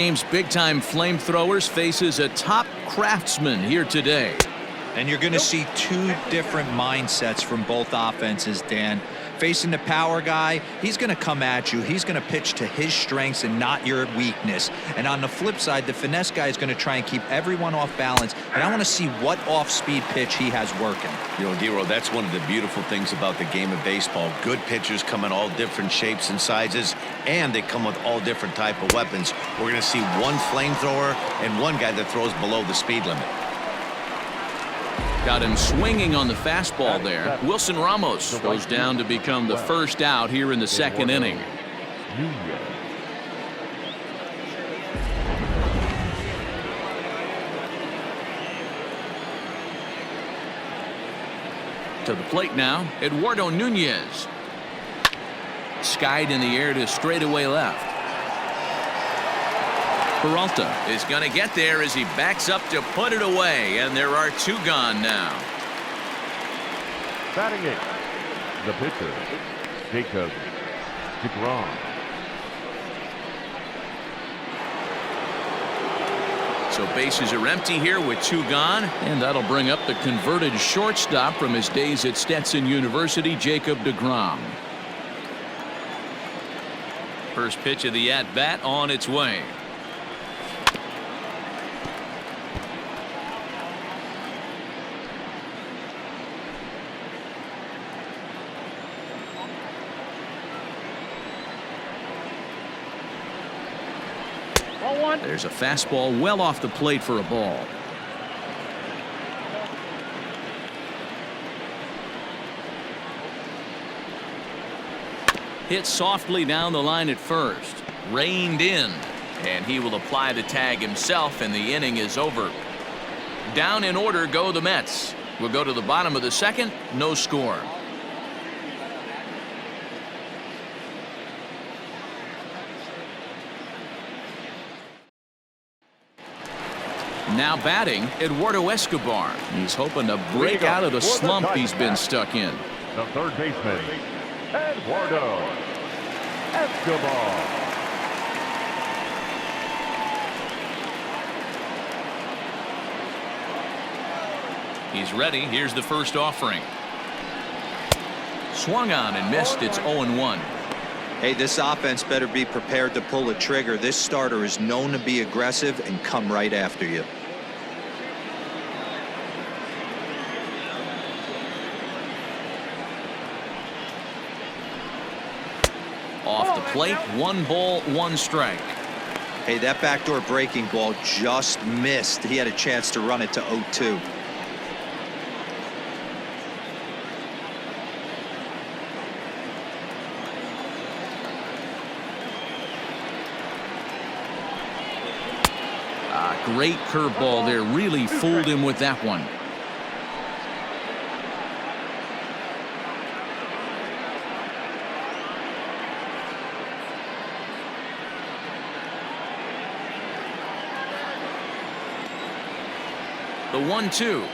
Game's big-time flamethrowers faces a top craftsman here today. And you're going to see two different mindsets from both offenses, Dan. Facing the power guy, he's going to come at you. He's going to pitch to his strengths and not your weakness. And on the flip side, the finesse guy is going to try and keep everyone off balance. And I want to see what off-speed pitch he has working. You know, deGrom, that's one of the beautiful things about the game of baseball. Good pitchers come in all different shapes and sizes, and they come with all different type of weapons. We're going to see one flamethrower and one guy that throws below the speed limit. Got him swinging on the fastball there. Wilson Ramos goes down to become the first out here in the second inning. To the plate now, Eduardo Nunez. Skied in the air to straightaway left. Peralta is going to get there as he backs up to put it away, and there are two gone now. Batting it, the pitcher, deGrom. So bases are empty here with two gone, and that'll bring up the converted shortstop from his days at Stetson University, deGrom. First pitch of the at-bat on its way. There's a fastball well off the plate for a ball. Hit softly down the line at first. Reined in. And he will apply the tag himself, and the inning is over. Down in order go the Mets. We'll go to the bottom of the second. No score. Now batting, Eduardo Escobar. He's hoping to break out of the slump he's been stuck in. The third baseman, Eduardo Escobar. He's ready. Here's the first offering. Swung on and missed. It's 0-1. Hey, this offense better be prepared to pull a trigger. This starter is known to be aggressive and come right after you. Off the plate, 1 ball, 1 strike. Hey, that backdoor breaking ball just missed. He had a chance to run it to 0-2. Great curveball there. Really fooled him with that one. The 1-2.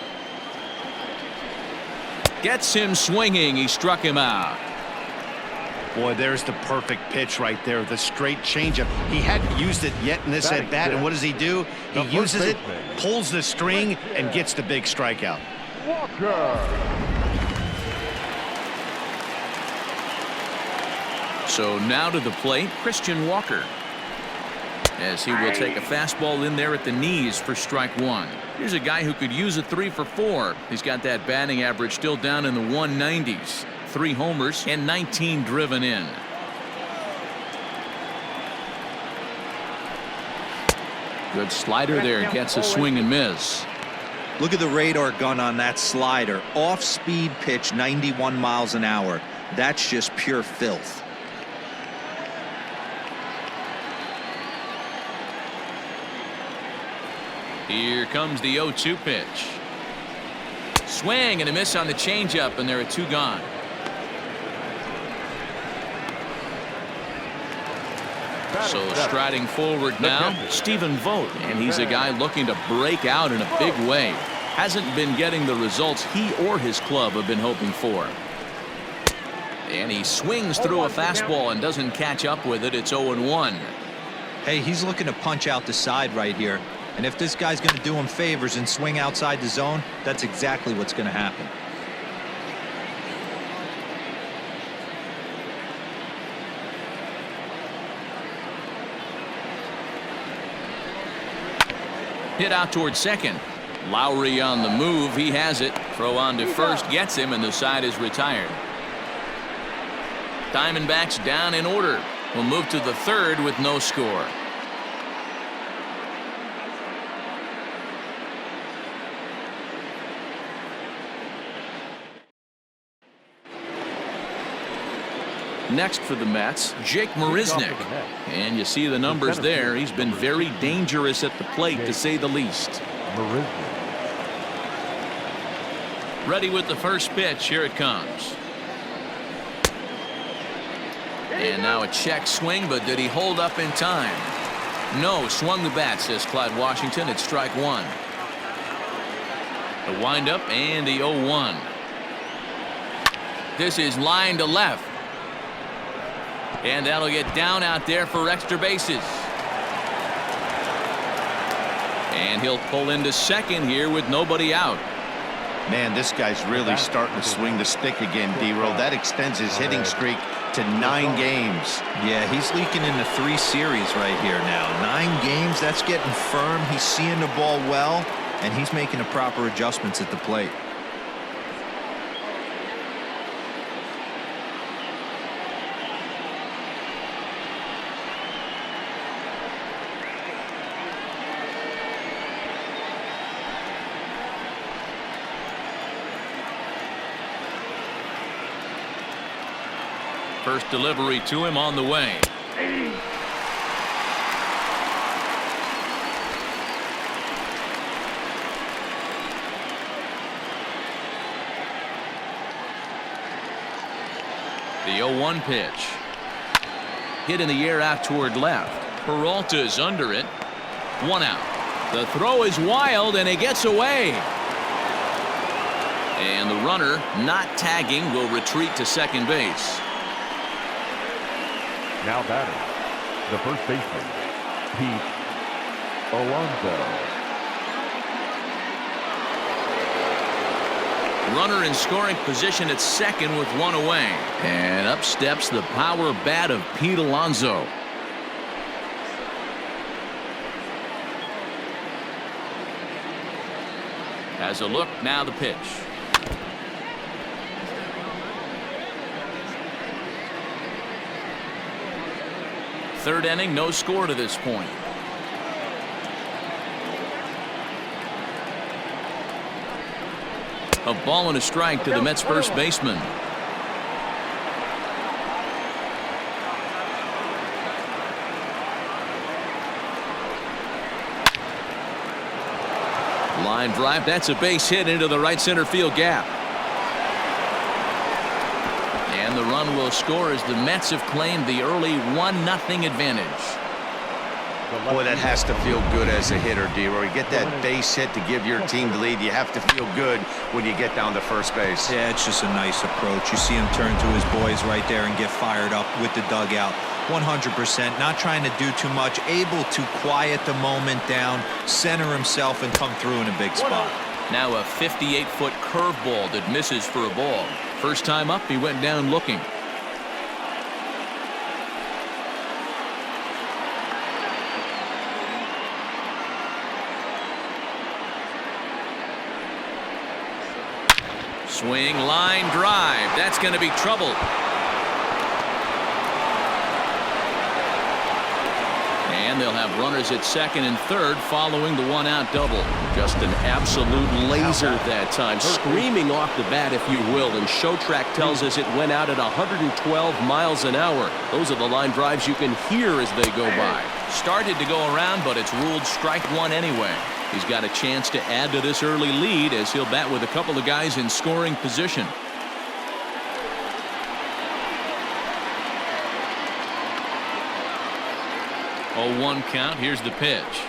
Gets him swinging. He struck him out. Boy, there's the perfect pitch right there. The straight changeup. He hadn't used it yet in this at bat, and what does he do? He uses it, pulls the string, and gets the big strikeout. Walker. So now to the plate, Christian Walker, as he will take a fastball in there at the knees for strike 1. Here's a guy who could use a 3 for 4. He's got that batting average still down in the 190s. 3 homers and 19 driven in. Good slider there, gets a swing and miss. Look at the radar gun on that slider. Off-speed pitch, 91 miles an hour. That's just pure filth. Here comes the 0-2 pitch. Swing and a miss on the changeup, and there are 2 gone. So striding forward now, Stephen Vogt, and he's a guy looking to break out in a big way. Hasn't been getting the results he or his club have been hoping for. And he swings through a fastball and doesn't catch up with it. It's 0-1. Hey, he's looking to punch out the side right here. And if this guy's going to do him favors and swing outside the zone, that's exactly what's going to happen. Hit out towards second. Lowry on the move. He has it. Throw on to first gets him, and the side is retired. Diamondbacks down in order. Will move to the third with no score. Next for the Mets, Jake Marisnick. And you see the numbers there. He's been very dangerous at the plate, to say the least. Ready with the first pitch. Here it comes. And now a check swing, but did he hold up in time? No, swung the bat, says Clyde Washington. It's strike one. The windup and the 0-1. This is line to left. And that'll get down out there for extra bases. And he'll pull into second here with nobody out. Man, this guy's really starting to swing the stick again, D-Roll. That extends his hitting streak to 9 games. Yeah, he's leaking into 3 series right here now. 9 games, that's getting firm. He's seeing the ball well, and he's making the proper adjustments at the plate. First delivery to him on the way. The 0-1 pitch. Hit in the air out toward left. Peralta's under it. 1 out. The throw is wild and it gets away. And the runner, not tagging, will retreat to second base. Now batting, the first baseman, Pete Alonso. Runner in scoring position at second with 1 away. And up steps the power bat of Pete Alonso. Has a look, now the pitch. Third inning, no score to this point. A ball and a strike to the Mets first baseman. Line drive, that's a base hit into the right center field gap. And the run will score as the Mets have claimed the early 1-0 advantage. Boy, that has to feel good as a hitter, D-Roy. You get that base hit to give your team the lead. You have to feel good when you get down to first base. Yeah, it's just a nice approach. You see him turn to his boys right there and get fired up with the dugout. 100%, not trying to do too much, able to quiet the moment down, center himself, and come through in a big spot. Now a 58-foot curveball that misses for a ball. First time up, he went down looking. Swing, line drive. That's going to be trouble. And they'll have runners at second and third following the 1-out double. Just an absolute laser that time. Screaming off the bat, if you will. And Showtrack tells us it went out at 112 miles an hour. Those are the line drives you can hear as they go by. Started to go around, but it's ruled strike one anyway. He's got a chance to add to this early lead as he'll bat with a couple of guys in scoring position. Oh, 1 count. Here's the pitch.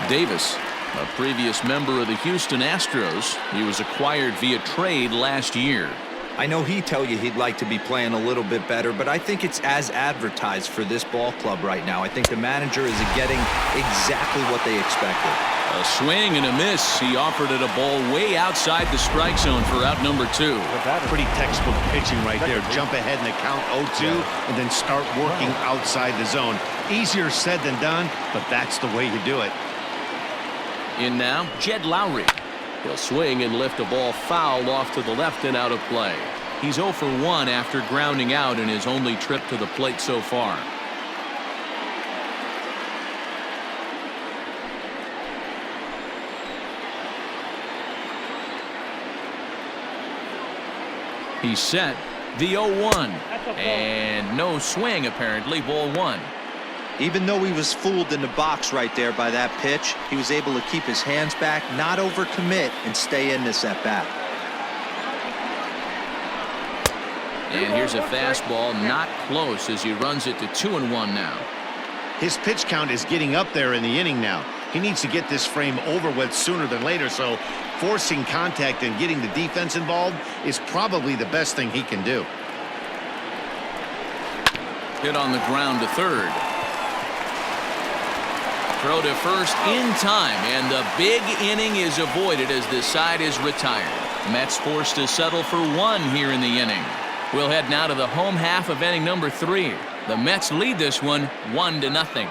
Davis, a previous member of the Houston Astros. He was acquired via trade last year. I know he'd tell you he'd like to be playing a little bit better, but I think it's as advertised for this ball club right now. I think the manager is getting exactly what they expected. A swing and a miss. He offered it a ball way outside the strike zone for out number 2. Pretty textbook pitching right there. Jump ahead in the count 0-2 and then start working outside the zone. Easier said than done, but that's the way you do it. In now, Jed Lowry. He'll swing and lift a ball foul off to the left and out of play. He's 0 for 1 after grounding out in his only trip to the plate so far. He's set. The 0-1. And no swing apparently. Ball 1. Even though he was fooled in the box right there by that pitch, he was able to keep his hands back, not overcommit, and stay in this at bat. And here's a fastball, not close, as he runs it to 2-1 now. His pitch count is getting up there in the inning now. He needs to get this frame over with sooner than later, so forcing contact and getting the defense involved is probably the best thing he can do. Hit on the ground to third. Throw to first in time, and the big inning is avoided as this side is retired. Mets forced to settle for 1 here in the inning. We'll head now to the home half of inning number 3. The Mets lead this one 1-0.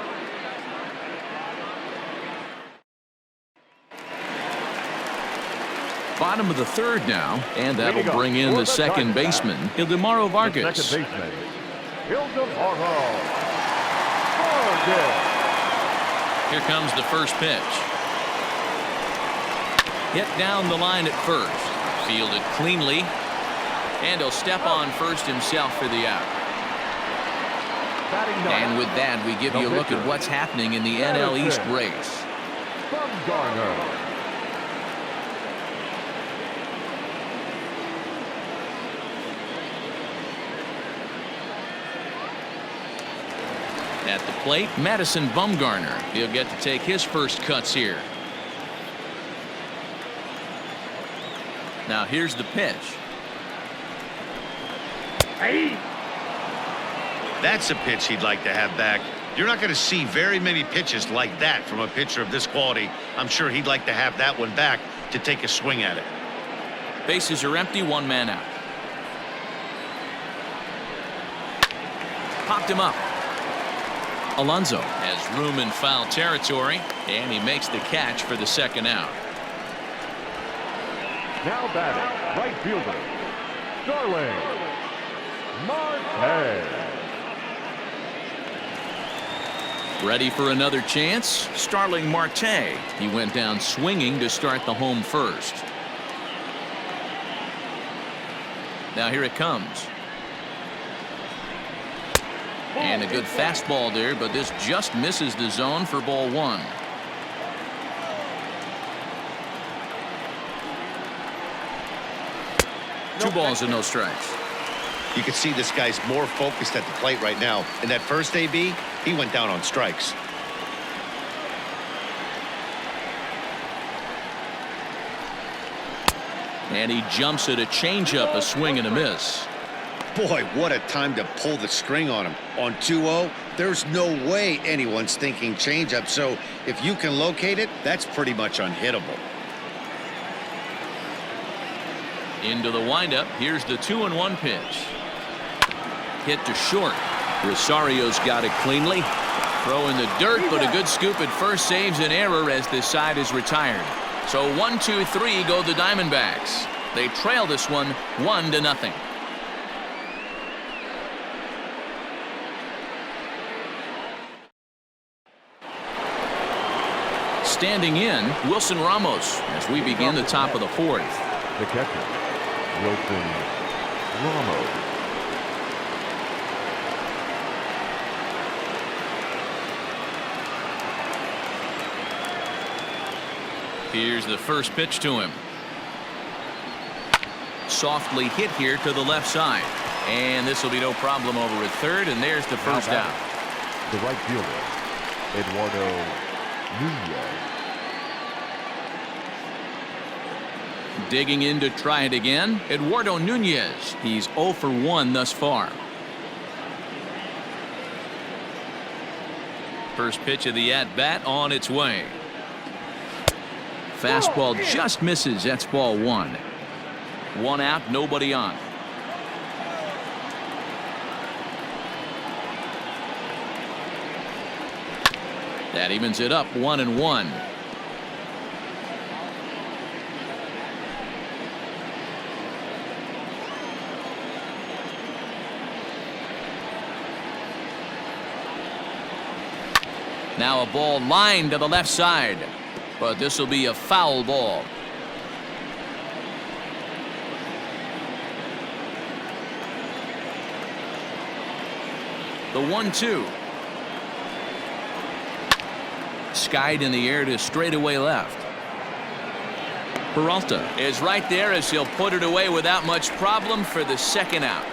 Bottom of the third now, and that'll bring in the second baseman, Ildemaro Vargas. Second baseman, Ildemaro Vargas. Here comes the first pitch. Hit down the line at first. Fielded cleanly. And he'll step on first himself for the out. And with that, we give you a look at what's happening in the NL East race. Bumgardner. At the plate, Madison Bumgardner. He'll get to take his first cuts here. Now here's the pitch. Hey. That's a pitch he'd like to have back. You're not going to see very many pitches like that from a pitcher of this quality. I'm sure he'd like to have that one back to take a swing at it. Bases are empty, 1 man out. Popped him up. Alonso has room in foul territory, and he makes the catch for the second out. Now batting, right fielder, Starling Marte. Ready for another chance? Starling Marte. He went down swinging to start the home first. Now here it comes. And a good fastball there, but this just misses the zone for ball 1. Two balls and no strikes. You can see this guy's more focused at the plate right now. In that first AB, he went down on strikes. And he jumps at a changeup, a swing and a miss. Boy, what a time to pull the string on him. On 2-0, there's no way anyone's thinking changeup. So if you can locate it, that's pretty much unhittable. Into the windup. Here's the 2-1 pitch. Hit to short. Rosario's got it cleanly. Throw in the dirt, but a good scoop at first saves an error as this side is retired. So 1-2-3 go the Diamondbacks. They trail this one 1-0. Standing in, Wilson Ramos as we begin the top of the 4th. The catcher, Wilson Ramos. Here's the first pitch to him. Softly hit here to the left side. And this will be no problem over at third, and there's the first out. The right fielder, Eduardo Nunez. Digging in to try it again, Eduardo Nunez. He's 0 for 1 thus far. First pitch of the at-bat on its way. Fastball just misses. That's ball 1. 1 out, nobody on. That evens it up 1-1. Now a ball lined to the left side, but this will be a foul ball. The 1-2. Skied in the air to straightaway left. Peralta is right there as he'll put it away without much problem for the second out.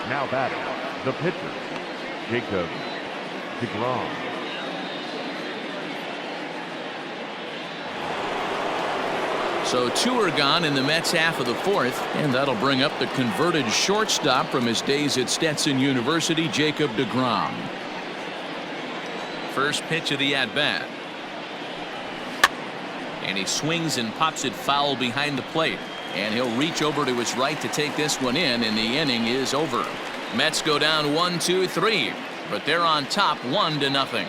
Now batting, the pitcher, deGrom. So 2 are gone in the Mets half of the 4th, and that'll bring up the converted shortstop from his days at Stetson University, Jacob deGrom. First pitch of the at-bat. And he swings and pops it foul behind the plate. And he'll reach over to his right to take this one in, and the inning is over. Mets go down 1-2-3, but they're on top 1-0.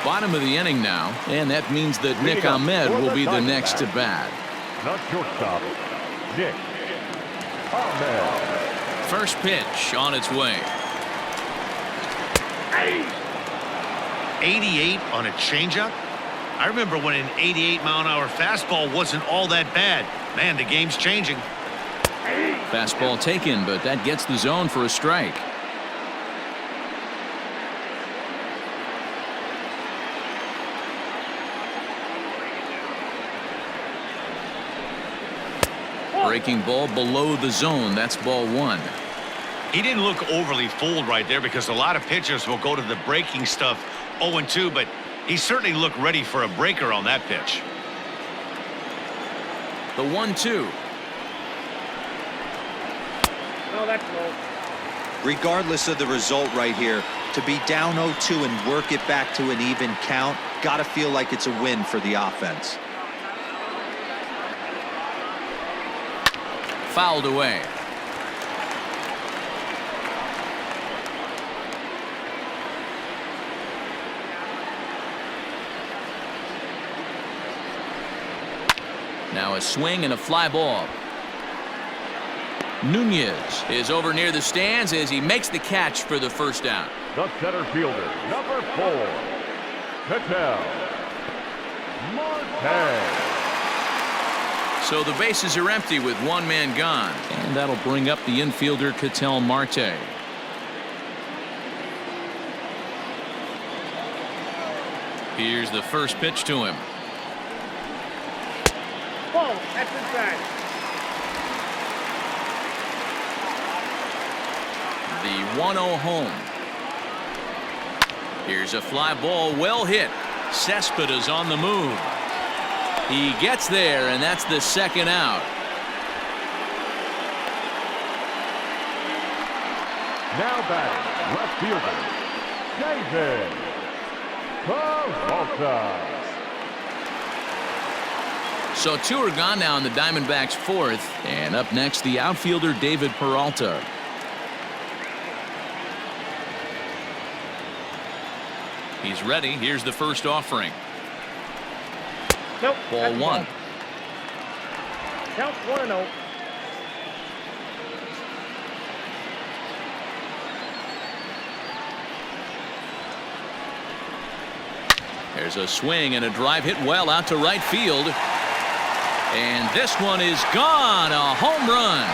Bottom of the inning now, and that means that Nick Ahmed will be the next to bat. Not shortstop, Nick Ahmed. First pitch on its way. 88 on a changeup? I remember when an 88-mile-an-hour fastball wasn't all that bad. Man, the game's changing. Fastball taken, but that gets the zone for a strike. Breaking ball below the zone. That's ball 1. He didn't look overly fooled right there because a lot of pitchers will go to the breaking stuff 0-2, but he certainly looked ready for a breaker on that pitch. The 1-2. No, that's low. Regardless of the result right here, to be down 0-2 and work it back to an even count, gotta feel like it's a win for the offense. Fouled away. Now a swing and a fly ball. Nunez is over near the stands as he makes the catch for the first out. The center fielder, number 4, Ketel Marte. So the bases are empty with 1 man gone, and that'll bring up the infielder Ketel Marte. Here's the first pitch to him. Whoa, that's inside. The 1-0 home. Here's a fly ball, well hit. Cespedes on the move. He gets there, and that's the second out. Now batting, left fielder, David Peralta. So 2 are gone now in the Diamondbacks' 4th, and up next the outfielder David Peralta. He's ready. Here's the first offering. Nope. Ball 1. Count 1-0. There's a swing and a drive hit well out to right field. And this one is gone. A home run.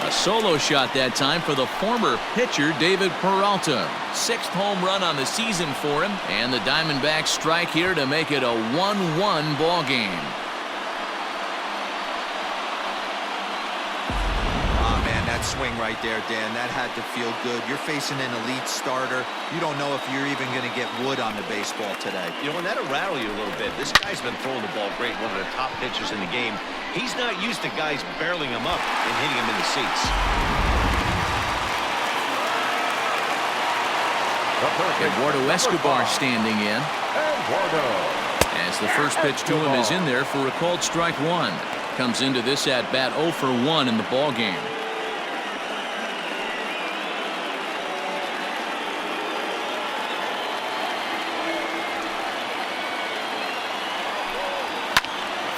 A solo shot that time for the former pitcher David Peralta. 6th home run on the season for him, and the Diamondbacks strike here to make it a 1-1 ball game. That swing right there, Dan, that had to feel good. You're facing an elite starter. You don't know if you're even going to get wood on the baseball today. You know, and that'll rattle you a little bit. This guy's been throwing the ball great, one of the top pitchers in the game. He's not used to guys barreling him up and hitting him in the seats. Eduardo Escobar standing in. As the first pitch to him is in there for a called strike one. Comes into this at bat 0 for 1 in the ball game.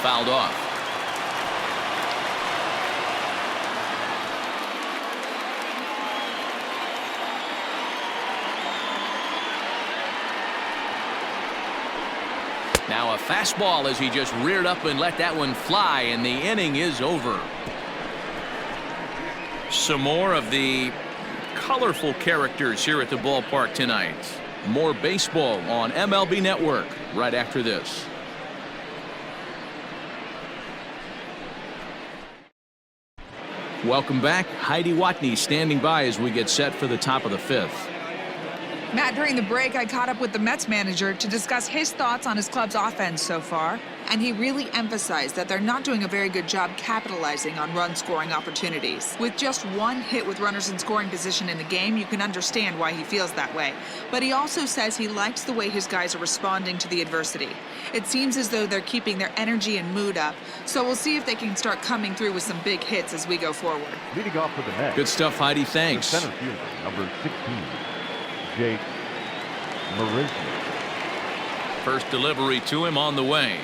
Fouled off. Now a fastball as he just reared up and let that one fly, and the inning is over. Some more of the colorful characters here at the ballpark tonight. More baseball on MLB Network right after this. Welcome back. Heidi Watney standing by as we get set for the top of the 5th. Matt, during the break, I caught up with the Mets manager to discuss his thoughts on his club's offense so far, and he really emphasized that they're not doing a very good job capitalizing on run-scoring opportunities. With just one hit with runners in scoring position in the game, you can understand why he feels that way. But he also says he likes the way his guys are responding to the adversity. It seems as though they're keeping their energy and mood up, so we'll see if they can start coming through with some big hits as we go forward. Leading off for the Mets. Good stuff, Heidi. Thanks. The center fielder, number 16, Jake Marisnick. First delivery to him on the way.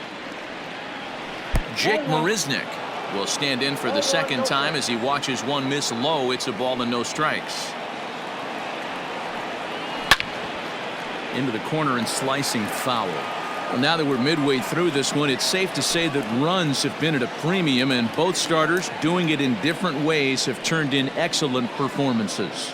Jake Marisnick will stand in for the second time as he watches one miss low. It's a ball and no strikes. Into the corner and slicing foul. Well, now that we're midway through this one, it's safe to say that runs have been at a premium, and both starters, doing it in different ways, have turned in excellent performances.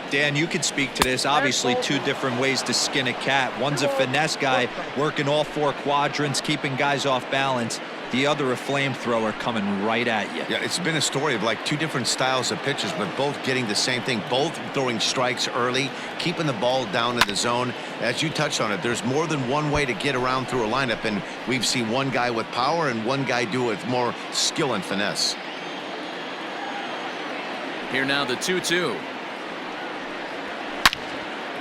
Dan, you could speak to this. Obviously, two different ways to skin a cat. One's a finesse guy working all 4 quadrants, keeping guys off balance. The other a flamethrower coming right at you. Yeah, it's been a story of like 2 different styles of pitchers, but both getting the same thing, both throwing strikes early, keeping the ball down in the zone. As you touched on it, there's more than one way to get around through a lineup, and we've seen one guy with power and one guy do it with more skill and finesse. Here now the 2-2.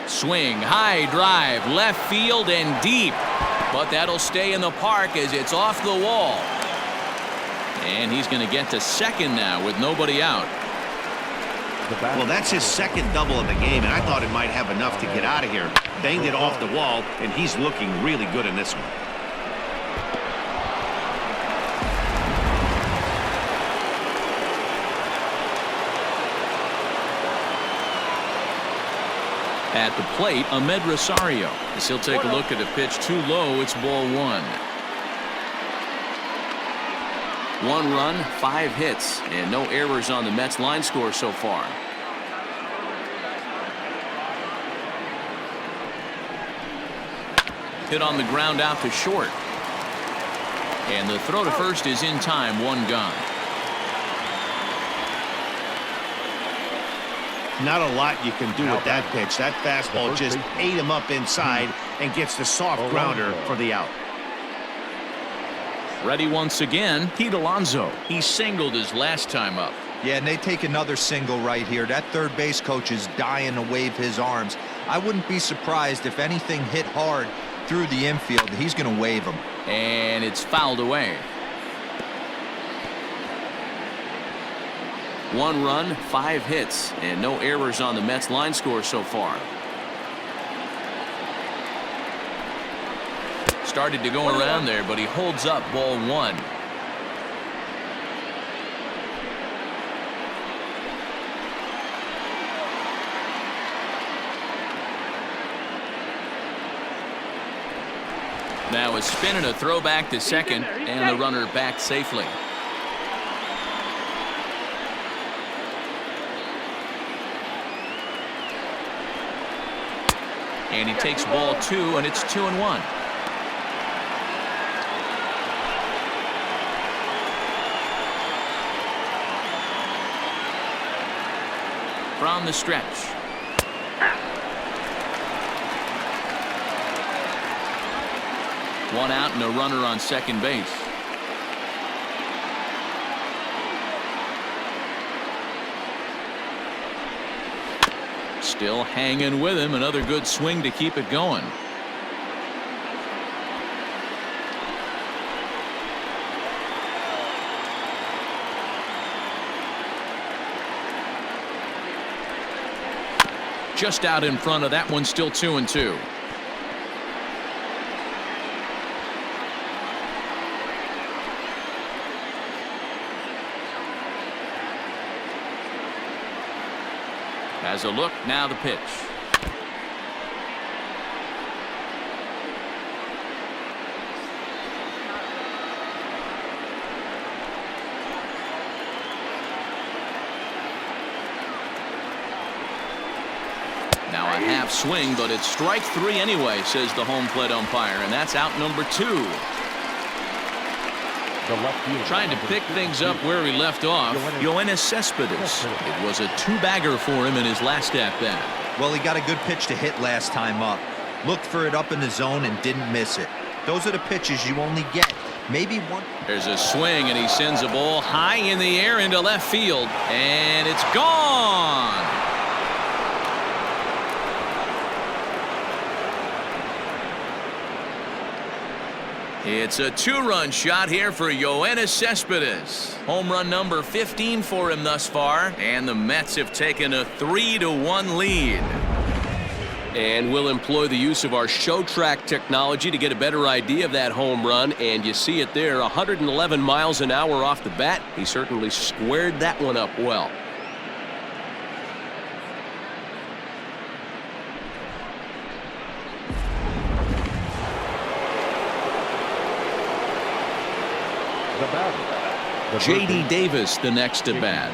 Swing, high drive, left field and deep. But that'll stay in the park as it's off the wall. And he's going to get to second now with nobody out. Well, that's his second double of the game, and I thought it might have enough to get out of here. Banged it off the wall, and he's looking really good in this one. At the plate, Ahmed Rosario, as he'll take a look at a pitch too low. It's ball 1. 1 run, 5 hits, and no errors on the Mets line score so far. Hit on the ground out to short. And the throw to first is in time, 1 gone. Not a lot you can do with that pitch. That fastball just ate him up inside and gets the soft grounder for the out. Ready once again, Pete Alonso. He singled his last time up. Yeah, and they take another single right here. That third base coach is dying to wave his arms. I wouldn't be surprised if anything hit hard through the infield. He's going to wave them. And it's fouled away. 1 run, 5 hits, and no errors on the Mets line score so far. Started to go around there, but he holds up ball 1. Now a spin and a throw back to second, and the runner back safely. And he takes ball 2, and it's 2-1. From the stretch. One out and a runner on second base. Still hanging with him. Another good swing to keep it going. Just out in front of that one, still 2-2. Has a look, now the pitch. Now a half swing, but it's strike 3 anyway, says the home plate umpire, and that's out number 2. Trying to pick things up where he left off, Yoenis Cespedes. It was a 2-bagger for him in his last at-bat. Well, he got a good pitch to hit last time up. Looked for it up in the zone and didn't miss it. Those are the pitches you only get. Maybe one. There's a swing, and he sends a ball high in the air into left field, and it's gone. It's a 2-run shot here for Yoenis Cespedes. Home run number 15 for him thus far, and the Mets have taken a 3-1 lead. And we'll employ the use of our show track technology to get a better idea of that home run, and you see it there, 111 miles an hour off the bat. He certainly squared that one up well. J.D. Davis, the next to bat.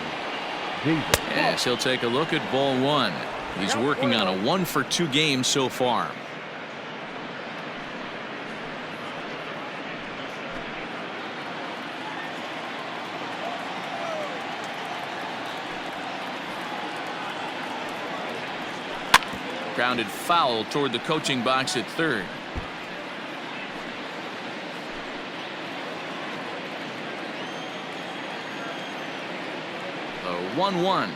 Yes, he'll take a look at ball 1. He's working on a 1-for-2 game so far. Grounded foul toward the coaching box at third. The 1-1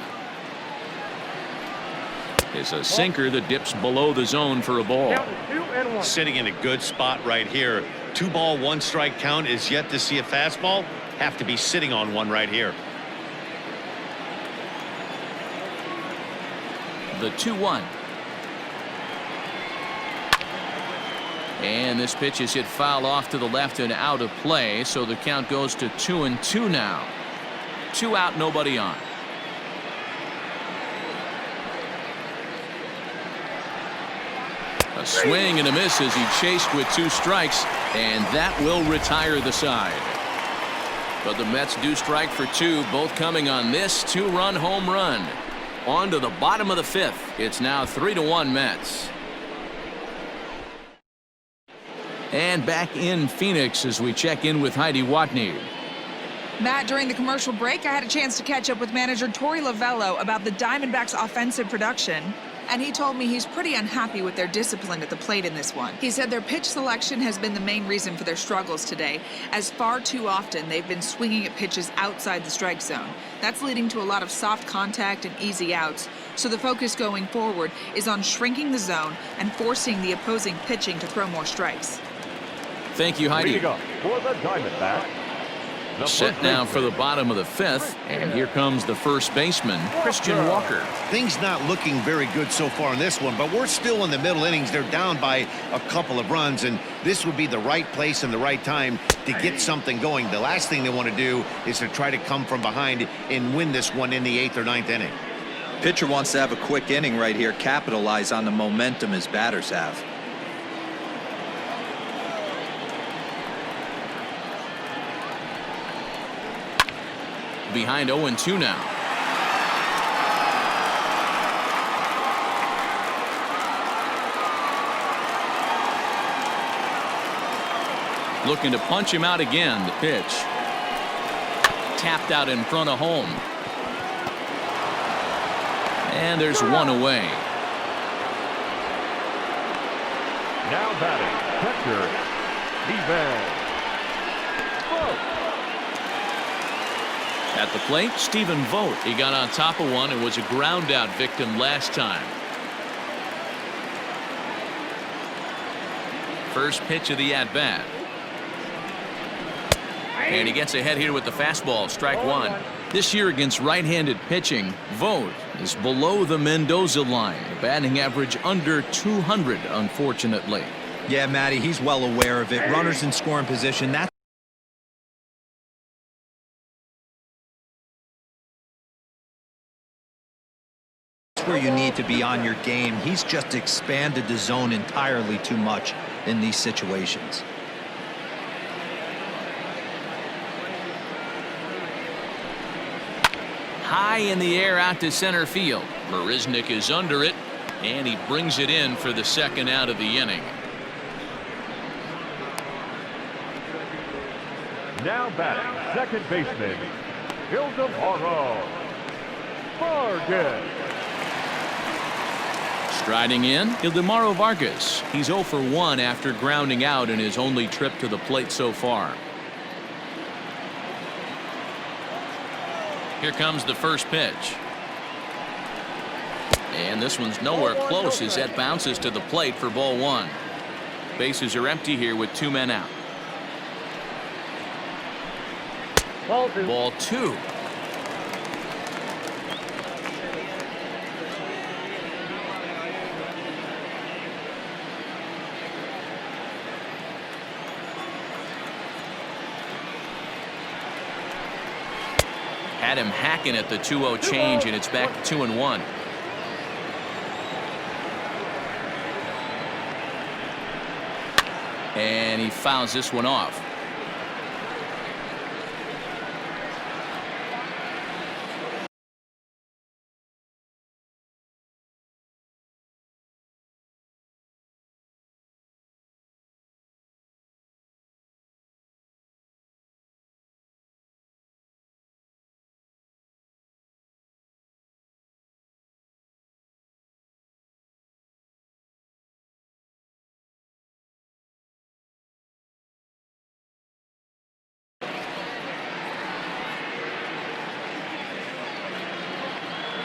is a sinker that dips below the zone for a ball. Sitting in a good spot right here. 2-ball, 1-strike count. Is yet to see a fastball. Have to be sitting on one right here. The 2-1. And this pitch is hit foul off to the left and out of play, so the count goes to 2-2 now. 2 out, nobody on. A swing and a miss as he chased with 2 strikes, and that will retire the side. But the Mets do strike for 2, both coming on this 2-run home run. On to the bottom of the 5th. It's now 3-1 Mets. And back in Phoenix as we check in with Heidi Watney. Matt, during the commercial break, I had a chance to catch up with manager Torey Lovello about the Diamondbacks' offensive production, and he told me he's pretty unhappy with their discipline at the plate in this one. He said their pitch selection has been the main reason for their struggles today, as far too often they've been swinging at pitches outside the strike zone. That's leading to a lot of soft contact and easy outs, so the focus going forward is on shrinking the zone and forcing the opposing pitching to throw more strikes. Thank you, Heidi. Leading up for the Diamondbacks, the Set now for the bottom of the 5th, and here comes the first baseman, Christian Walker. Things not looking very good so far in this one, but we're still in the middle innings. They're down by a couple of runs, and this would be the right place and the right time to get something going. The last thing they want to do is to try to come from behind and win this one in the 8th or 9th inning. Pitcher wants to have a quick inning right here, capitalize on the momentum his batters have. Behind 0-2 now. Looking to punch him out again. The pitch. Tapped out in front of home. And there's one away. Now batting, catcher, Stephen Vogt. At the plate, Stephen Vogt. He got on top of one and was a ground out victim last time. First pitch of the at bat. And he gets ahead here with the fastball. Strike one. This year against right-handed pitching, Vogt is below the Mendoza line. A batting average under 200, unfortunately. Yeah, Matty, he's well aware of it. Runners in scoring position. That's where you need to be on your game. He's just expanded the zone entirely too much in these situations. High in the air out to center field. Marisnick is under it, and he brings it in for the second out of the inning. Now batting, second baseman, Ildemaro Vargas. Striding in, Ildemaro Vargas. He's 0 for 1 after grounding out in his only trip to the plate so far. Here comes the first pitch. And this one's nowhere close as that bounces to the plate for ball one. Bases are empty here with 2 men out. Ball two. Had him hacking at the 2-0 change, and it's back to 2-1. And he fouls this one off.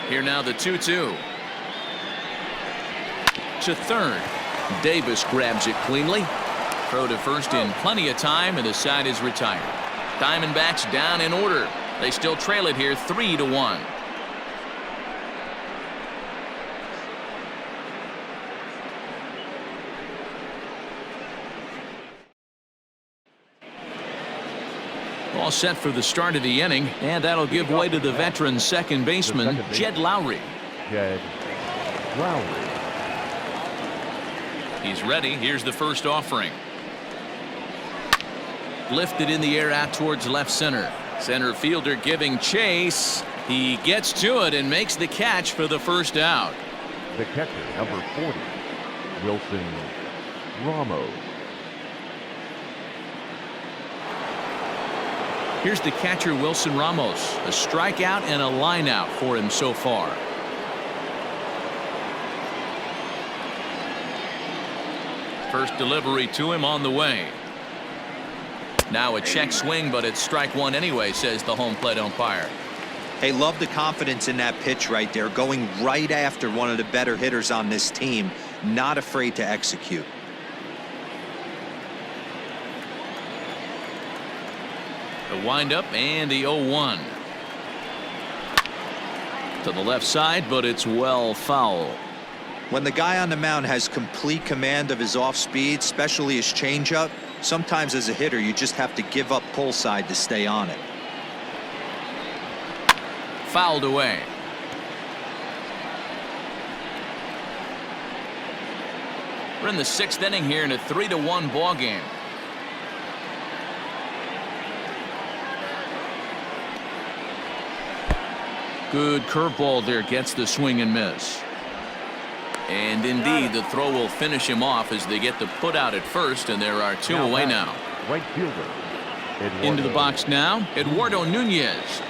Here now the 2-2. To third. Davis grabs it cleanly. Throw to first in plenty of time, and the side is retired. Diamondbacks down in order. They still trail it here 3-1. All set for the start of the inning, and that'll give way to the veteran second baseman, Jed Lowry. Jed Lowry. He's ready. Here's the first offering. Lifted in the air out towards left center. Center fielder giving chase. He gets to it and makes the catch for the first out. The catcher, number 40, Wilson Ramos. Here's the catcher, Wilson Ramos. A strikeout and a line out for him so far. First delivery to him on the way. Now a check swing, but it's strike one anyway, says the home plate umpire. Hey, love the confidence in that pitch right there, going right after one of the better hitters on this team, not afraid to execute. The windup and the 0-1. To the left side, but it's well foul. When the guy on the mound has complete command of his off speed, especially his changeup, sometimes as a hitter you just have to give up pull side to stay on it. Fouled away. We're in the 6th inning here in a 3-1 ball game. Good curveball there, gets the swing and miss. And indeed, the throw will finish him off as they get the put out at first, and there are 2 away now. right fielder. Into the box now, Eduardo Nunez.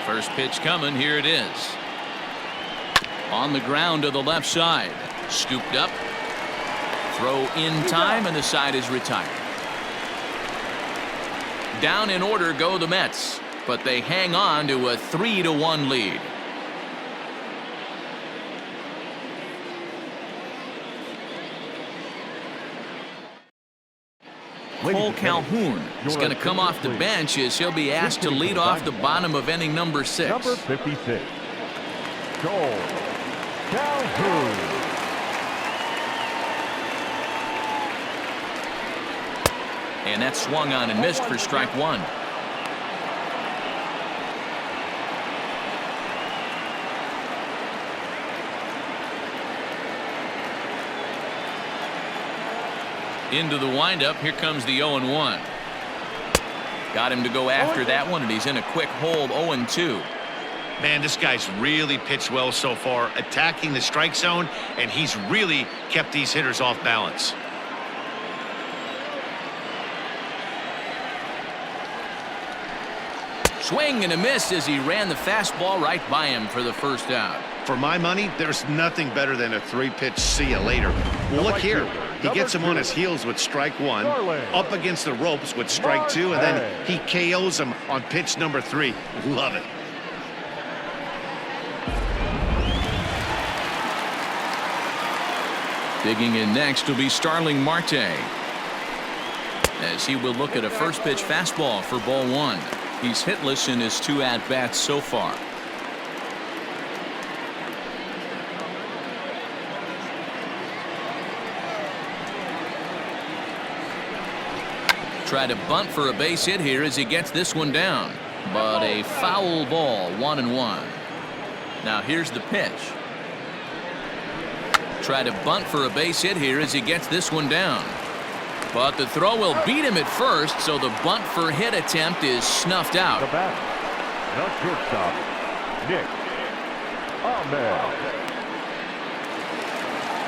First pitch coming. Here it is. On the ground to the left side. Scooped up. Throw in time, and the side is retired. Down in order go the Mets, but they hang on to a 3-1 lead. Cole Calhoun is going to come off the bench as he'll be asked to lead off the bottom of inning number 6. Number 56, Cole Calhoun. And that swung on and missed for strike 1. Into the windup. Here comes the 0-1. Got him to go after that one, and he's in a quick hold. 0-2. Man, this guy's really pitched well so far, attacking the strike zone, and he's really kept these hitters off balance. Swing and a miss as he ran the fastball right by him for the first out. For my money, there's nothing better than a 3-pitch see you later. Well, look here. He gets him on his heels with strike 1, up against the ropes with strike 2, and then he KOs him on pitch number 3. Love it. Digging in next will be Starling Marte, as he will look at a first pitch fastball for ball 1. He's hitless in his 2 at-bats so far. Try to bunt for a base hit here as he gets this one down, but a foul ball. 1-1. Now here's the pitch. Try to bunt for a base hit here as he gets this one down, but the throw will beat him at first, so the bunt for hit attempt is snuffed out. The batter, the shortstop, Nick Ahmed.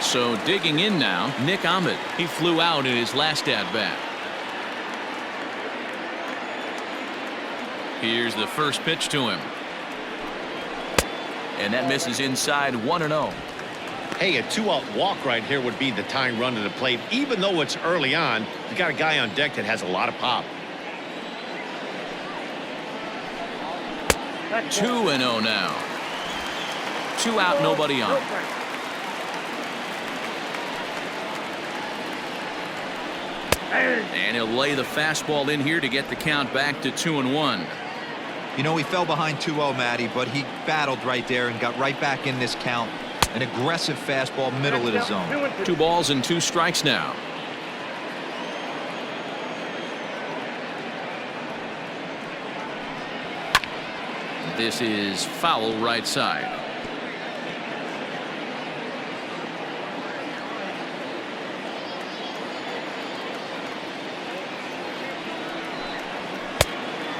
So digging in now, Nick Ahmed. He flew out in his last at-bat. Here's the first pitch to him, and that misses inside. 1-0. Hey, a 2-out walk right here would be the tying run to the plate. Even though it's early on, you got a guy on deck that has a lot of pop. 2-0 now. 2 out, nobody on. And he'll lay the fastball in here to get the count back to 2-1. You know, he fell behind 2-0, Matty, but he battled right there and got right back in this count. An aggressive fastball, middle of the zone. 2 balls and 2 strikes now. This is foul right side.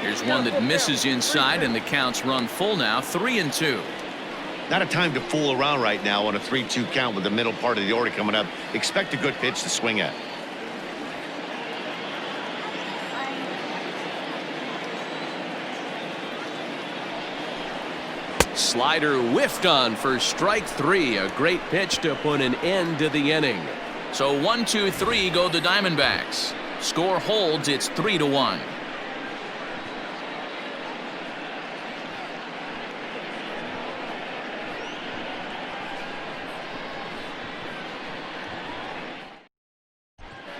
Here's one that misses inside, and the count's run full now. 3-2. Not a time to fool around right now on a 3-2 count with the middle part of the order coming up. Expect a good pitch to swing at. Slider whiffed on for strike 3. A great pitch to put an end to the inning. So 1-2-3 go the Diamondbacks. Score holds. It's 3-1.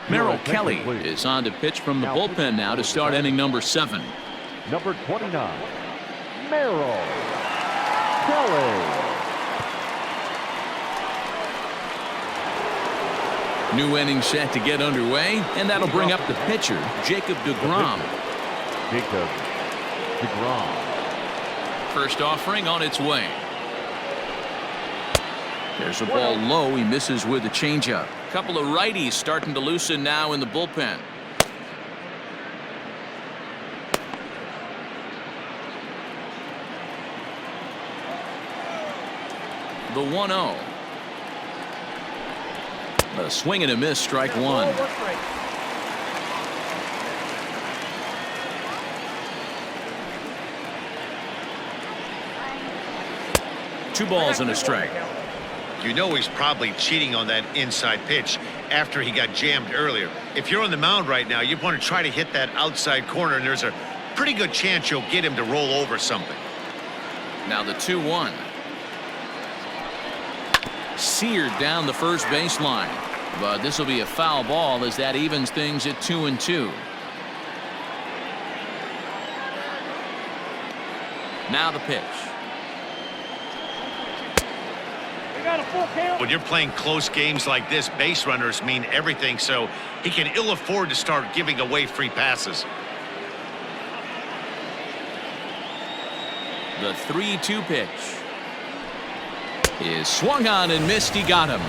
Merrill Kelly is on to pitch from the bullpen now to start inning number 7. Number 29, Merrill Kelly. New inning set to get underway, and that'll bring up the pitcher, Jacob deGrom. Jacob deGrom. First offering on its way. There's a ball low. He misses with a changeup. Couple of righties starting to loosen now in the bullpen. The 1-0. A swing and a miss, strike one. Two balls and a strike. You know he's probably cheating on that inside pitch after he got jammed earlier. If you're on the mound right now, you want to try to hit that outside corner, and there's a pretty good chance you'll get him to roll over something. Now the 2-1. Seared down the first baseline. But this will be a foul ball as that evens things at 2-2. Now the pitch. When you're playing close games like this, base runners mean everything, so he can ill afford to start giving away free passes. The 3-2 pitch is swung on and missed. He got him.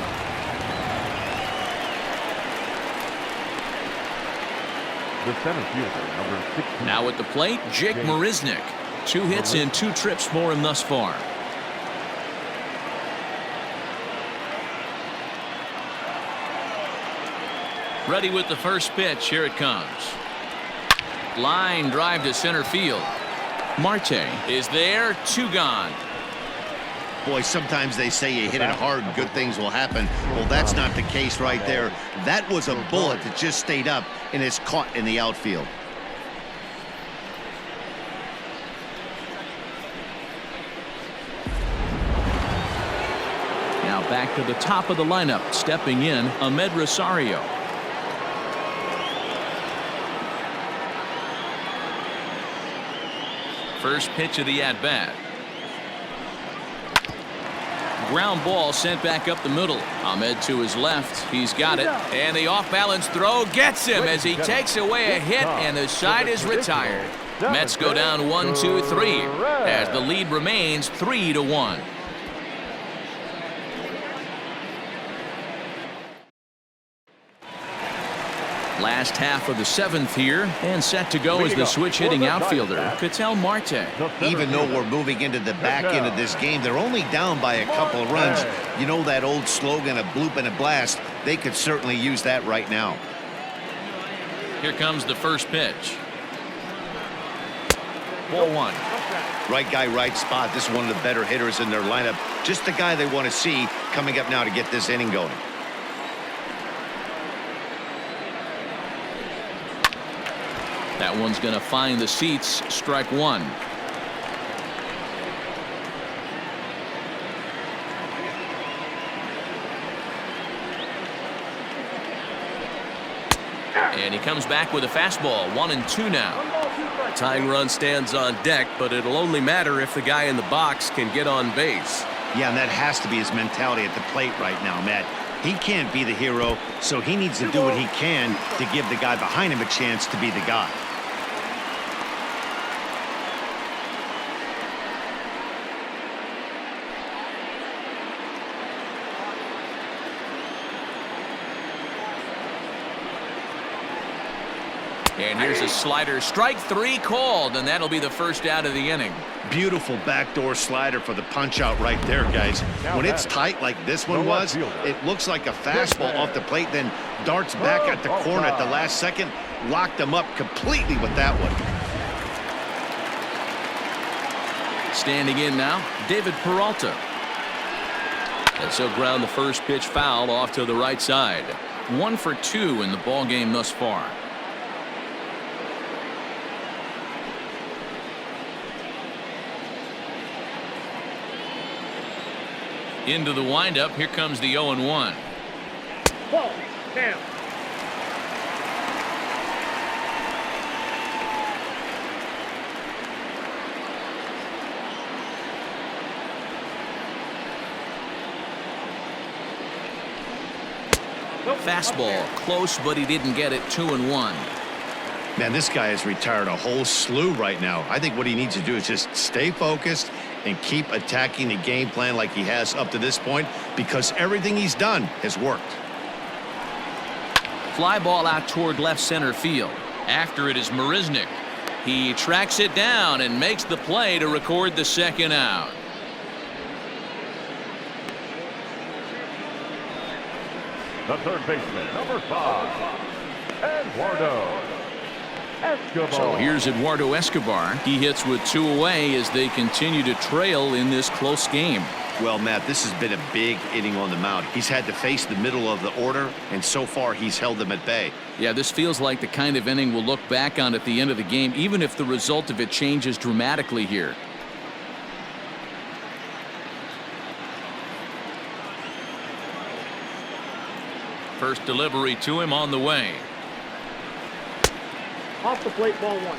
The center fielder, number 16. Now at the plate, Jake Marisnick. 2 hits and 2 trips for him thus far. Ready with the first pitch. Here it comes. Line drive to center field. Marte is there. 2 gone. Boy, sometimes they say you hit it hard and good things will happen. Well, that's not the case right there. That was a bullet that just stayed up and is caught in the outfield. Now back to the top of the lineup. Stepping in, Ahmed Rosario. First pitch of the at-bat. Ground ball sent back up the middle. Ahmed to his left. He's got it. And the off-balance throw gets him as he takes away a hit, and the side is retired. Mets go down 1-2-3 as the lead remains 3-1. Last half of the 7th here, and set to go is the switch-hitting outfielder, Ketel Marte. Even though we're moving into the back end of this game, they're only down by a couple of runs. You know that old slogan, a bloop and a blast? They could certainly use that right now. Here comes the first pitch. Ball 1. Right guy, right spot. This is one of the better hitters in their lineup. Just the guy they want to see coming up now to get this inning going. That one's going to find the seats. Strike 1. And he comes back with a fastball. 1-2 now. Tying run stands on deck, but it'll only matter if the guy in the box can get on base. Yeah, and that has to be his mentality at the plate right now, Matt. He can't be the hero, so he needs to do what he can to give the guy behind him a chance to be the guy. And here's a slider. Strike 3 called, and that'll be the first out of the inning. Beautiful backdoor slider for the punch out right there, guys. When it's tight like this one was, it looks like a fastball off the plate, then darts back at the corner at the last second. Locked him up completely with that one. Standing in now, David Peralta. And so ground the first pitch foul off to the right side. 1 for 2 in the ball game thus far. Into the windup. Here comes the 0-1. Ball down. Fastball close, but he didn't get it. 2-1. Man, this guy has retired a whole slew right now. I think what he needs to do is just stay focused and keep attacking the game plan like he has up to this point, because everything he's done has worked. Fly ball out toward left center field. After it is Marisnick. He tracks it down and makes the play to record the second out. the third baseman, number 5, Eduardo Escobar. So here's Eduardo Escobar. He hits with 2 away as they continue to trail in this close game. Well, Matt, this has been a big inning on the mound. He's had to face the middle of the order, and so far he's held them at bay. Yeah, this feels like the kind of inning we'll look back on at the end of the game, even if the result of it changes dramatically here. First delivery to him on the way. Off the plate, ball 1.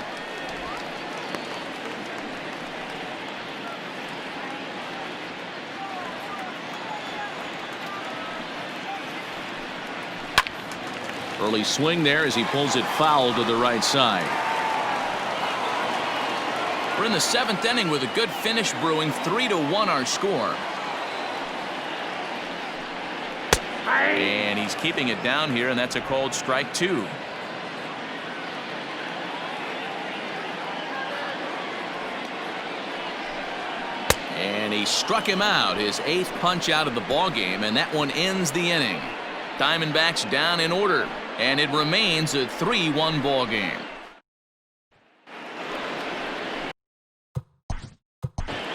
Early swing there as he pulls it foul to the right side. We're in the 7th inning with a good finish brewing. 3-1 our score. And he's keeping it down here, and that's a called strike 2. And he struck him out, his 8th punch out of the ball game, and that one ends the inning. Diamondbacks down in order, and it remains a 3-1 ball game.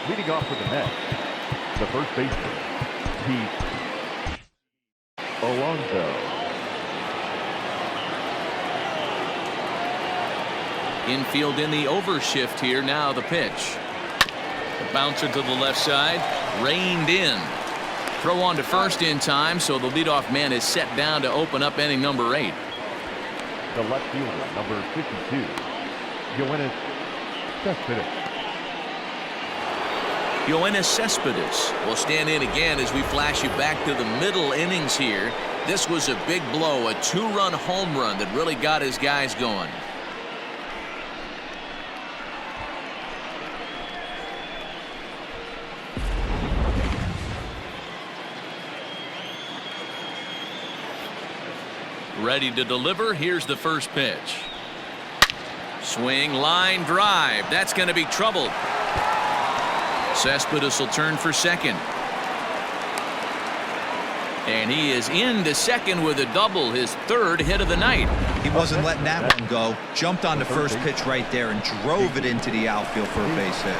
Leading off for the Mets, the first baseman, Pete Alonso. Infield in the overshift here. Now the pitch. The bouncer to the left side, reined in. Throw on to first in time, so the leadoff man is set down to open up inning number 8. The left fielder, number 52, Yoenis Cespedes. Yoenis Cespedes will stand in again as we flash you back to the middle innings here. This was a big blow, a 2-run home run that really got his guys going. Ready to deliver. Here's the first pitch. Swing, line drive. That's going to be trouble. Cespedes will turn for second. And he is into second with a double, his 3rd hit of the night. He wasn't letting that one go. Jumped on the first pitch right there and drove it into the outfield for a base hit.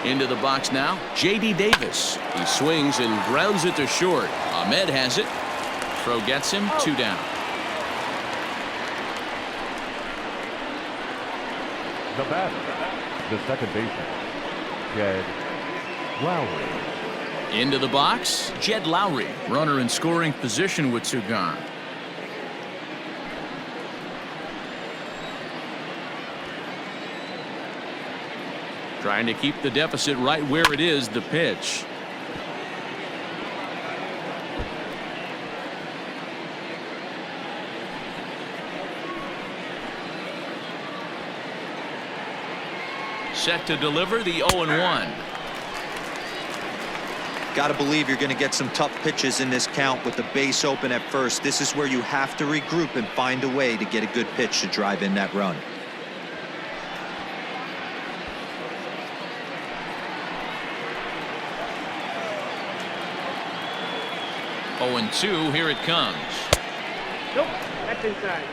Into the box now, J.D. Davis. He swings and grounds it to short. Ahmed has it. Throw gets him, 2 down. The batter, the second baseman, Jed Lowry. Into the box, Jed Lowry. Runner in scoring position with 2 gone. Trying to keep the deficit right where it is. The pitch. Set to deliver the 0-1. Got to believe you're going to get some tough pitches in this count with the base open at first. This is where you have to regroup and find a way to get a good pitch to drive in that run. 0-2, here it comes. Nope, that's inside.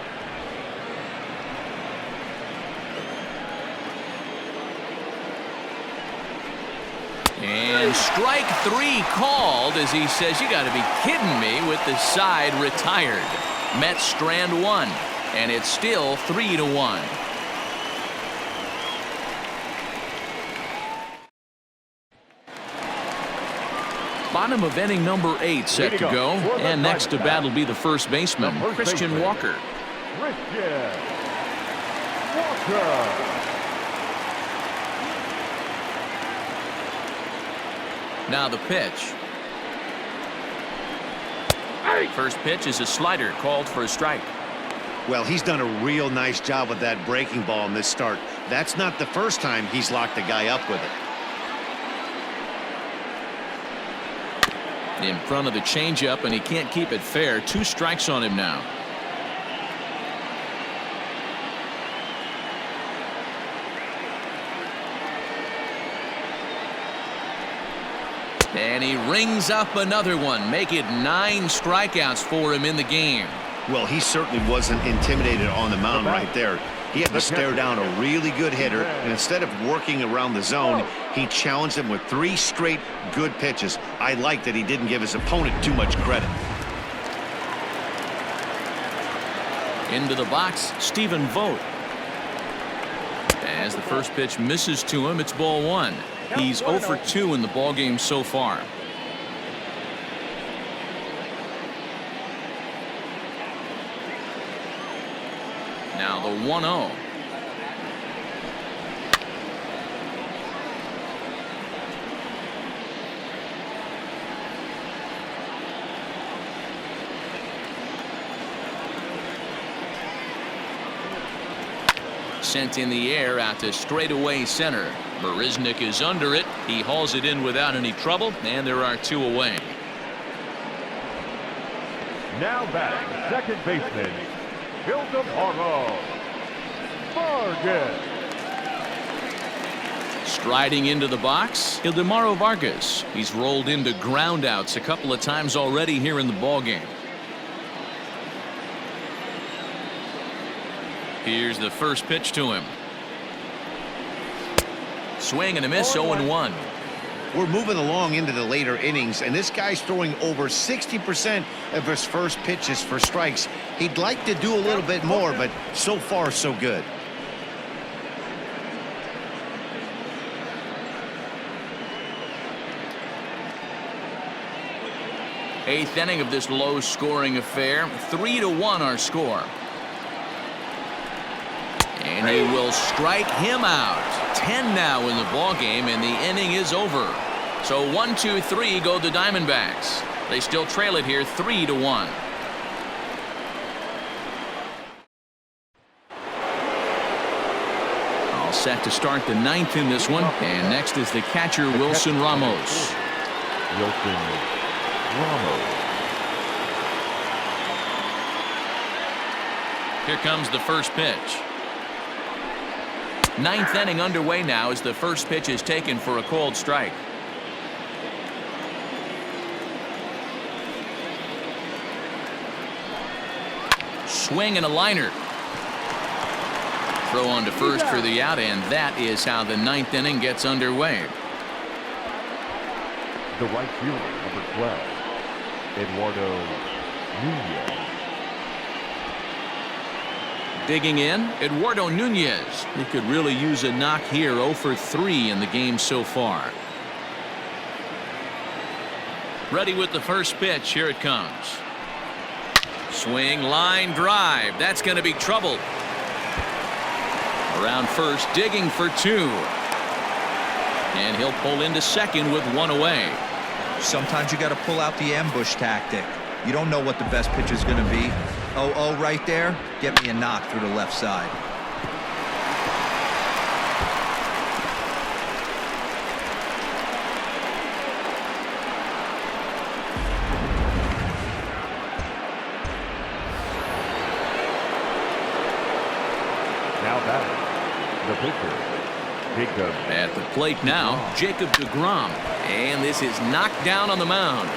And strike 3 called as he says, you got to be kidding me, with the side retired. Mets strand 1, and it's still 3-1. Bottom of inning number 8 set to go, and next to bat will be the first baseman, Christian Walker. Christian Walker. Now the pitch. First pitch is a slider called for a strike. Well, he's done a real nice job with that breaking ball in this start. That's not the first time he's locked a guy up with it. In front of the changeup, and he can't keep it fair. 2 strikes on him now. And he rings up another one. Make it 9 strikeouts for him in the game. Well, he certainly wasn't intimidated on the mound right there. He had to stare down a really good hitter, and instead of working around the zone, he challenged him with 3 straight good pitches. I like that he didn't give his opponent too much credit. Into the box, Stephen Vogt. As the first pitch misses to him, it's ball 1. He's 0 for 2 in the ballgame so far. Now the 1-0. Sent in the air out to straightaway center. Marisnick is under it. He hauls it in without any trouble, and there are 2 away. Now batting, second baseman, Ildemaro Vargas. Striding into the box, Ildemaro Vargas. He's rolled into groundouts a couple of times already here in the ballgame. Here's the first pitch to him. Swing and a miss, 0-1. We're moving along into the later innings, and this guy's throwing over 60% of his first pitches for strikes. He'd like to do a little bit more, but so far so good. Eighth inning of this low-scoring affair. 3-1 our score. And he will strike him out. 10 now in the ballgame, and the inning is over. So 1-2-3 go the Diamondbacks. They still trail it here 3-1. All set to start the 9th in this one. And next is the catcher, Wilson Ramos. Wilson Ramos. Here comes the first pitch. 9th inning underway now as the first pitch is taken for a called strike. Swing and a liner. Throw on to first for the out, and that is how the 9th inning gets underway. The right fielder, number 12, Eduardo Nunez. Digging in, Eduardo Nunez. He could really use a knock here. 0 for 3 in the game so far. Ready with the first pitch. Here it comes. Swing, line drive. That's going to be trouble. Around first, digging for 2. And he'll pull into second with 1 away. Sometimes you got to pull out the ambush tactic. You don't know what the best pitch is going to be. 0-0 right there. Get me a knock through the left side. Now batting, the pitcher, Jacob. At the plate now, Jacob deGrom. And this is knocked down on the mound.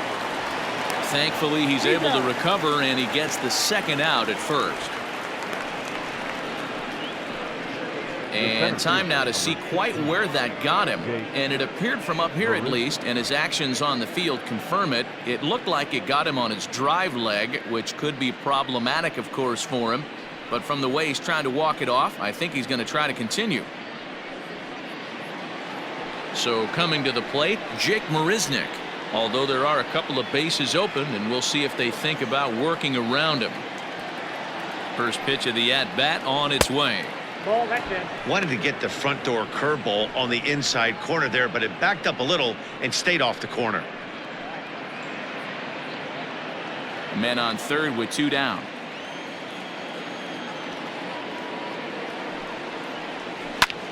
Thankfully, he's able to recover, and he gets the second out at first. And time now to see quite where that got him. And it appeared from up here at least, and his actions on the field confirm it. It looked like it got him on his drive leg, which could be problematic, of course, for him. But from the way he's trying to walk it off, I think he's going to try to continue. So coming to the plate, Jake Marisnick. Although there are a couple of bases open, and we'll see if they think about working around him. First pitch of the at-bat on its way. Ball, that's in. Wanted to get the front door curveball on the inside corner there, but it backed up a little and stayed off the corner. Men on third with 2 down.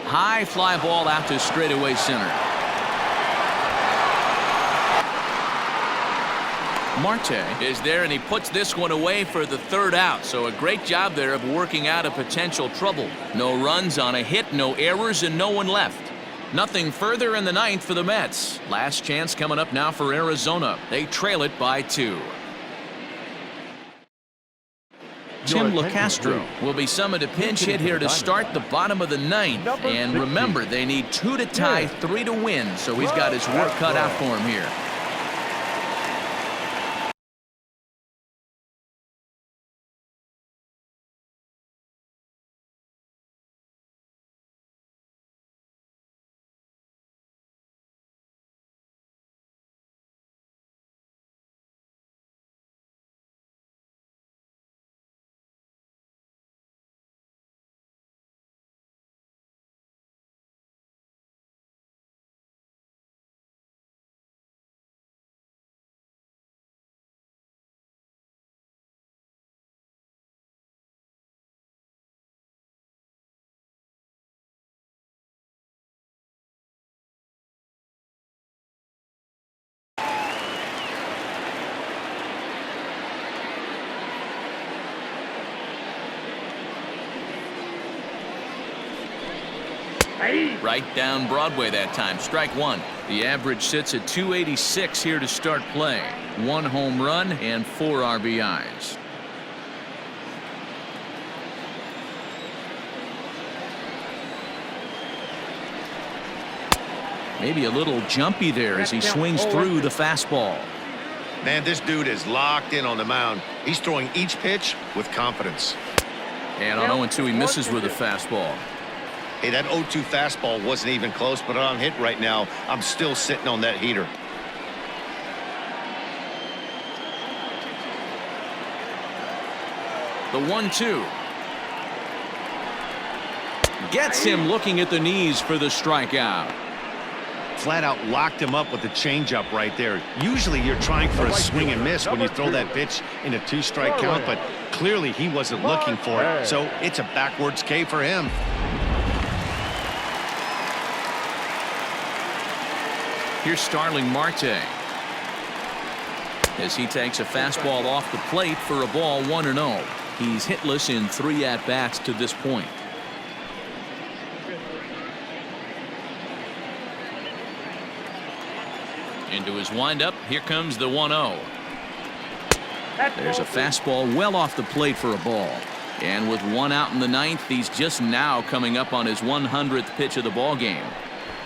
High fly ball out to straightaway center. Marte is there, and he puts this one away for the third out. So a great job there of working out a potential trouble. No runs on a hit, no errors, and no one left. Nothing further in the ninth for the Mets. Last chance coming up now for Arizona. They trail it by 2. Tim LaCastro will be summoned a pinch hit here to start the bottom of the ninth. And remember, they need 2 to tie, 3 to win. So he's got his work cut out for him here. Right down Broadway that time. Strike 1. The average sits at 286 here to start play. 1 home run and 4 RBIs. Maybe a little jumpy there as he swings through the fastball. Man, this dude is locked in on the mound. He's throwing each pitch with confidence. And on 0-2, he misses with a fastball. Hey, that 0-2 fastball wasn't even close, but on hit right now, I'm still sitting on that heater. The 1-2. Gets him looking at the knees for the strikeout. Flat out locked him up with the changeup right there. Usually you're trying for a swing and miss when you throw that pitch in a 2-strike count, but clearly he wasn't looking for it, so it's a backwards K for him. Here's Starling Marte as he takes a fastball off the plate for a ball 1-0. He's hitless in 3 at-bats to this point. Into his windup. Here comes the 1-0. There's a fastball well off the plate for a ball. And with 1 out in the ninth, he's just now coming up on his 100th pitch of the ball game.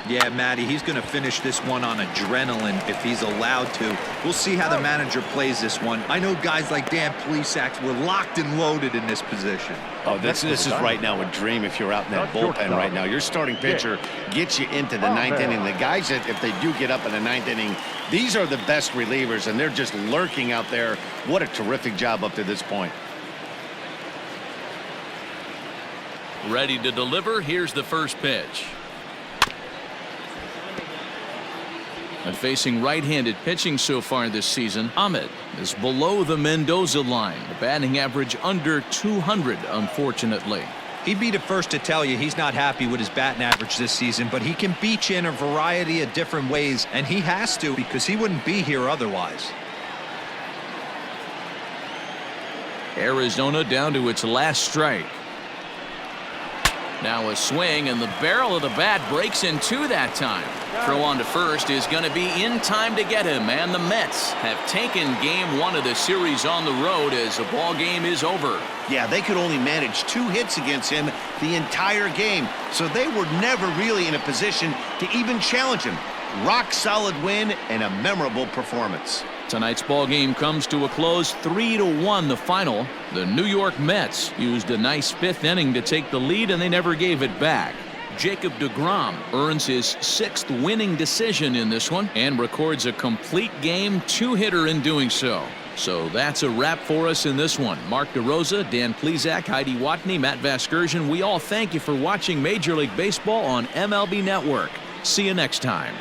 Yeah, Matty, he's going to finish this one on adrenaline if he's allowed to. We'll see how the manager plays this one. I know guys like Dan Plesac were locked and loaded in this position. Oh, this is right now a dream if you're out in that bullpen right now. Your starting pitcher gets you into the ninth inning. The guys that, if they do get up in the ninth inning, these are the best relievers, and they're just lurking out there. What a terrific job up to this point. Ready to deliver. Here's the first pitch. And facing right-handed pitching so far this season, Ahmed is below the Mendoza line. The batting average under 200, unfortunately. He'd be the first to tell you he's not happy with his batting average this season, but he can beat you in a variety of different ways, and he has to because he wouldn't be here otherwise. Arizona down to its last strike. Now a swing, and the barrel of the bat breaks in 2 that time. Throw on to first is going to be in time to get him, and the Mets have taken game 1 of the series on the road as the ball game is over. Yeah, they could only manage 2 hits against him the entire game, so they were never really in a position to even challenge him. Rock solid win and a memorable performance. Tonight's ball game comes to a close, 3-1 the final. The New York Mets used a nice 5th inning to take the lead, and they never gave it back. Jacob deGrom earns his 6th winning decision in this one and records a complete game 2-hitter in doing so. So that's a wrap for us in this one. Mark DeRosa, Dan Plesac, Heidi Watney, Matt Vasgersian, we all thank you for watching Major League Baseball on MLB Network. See you next time.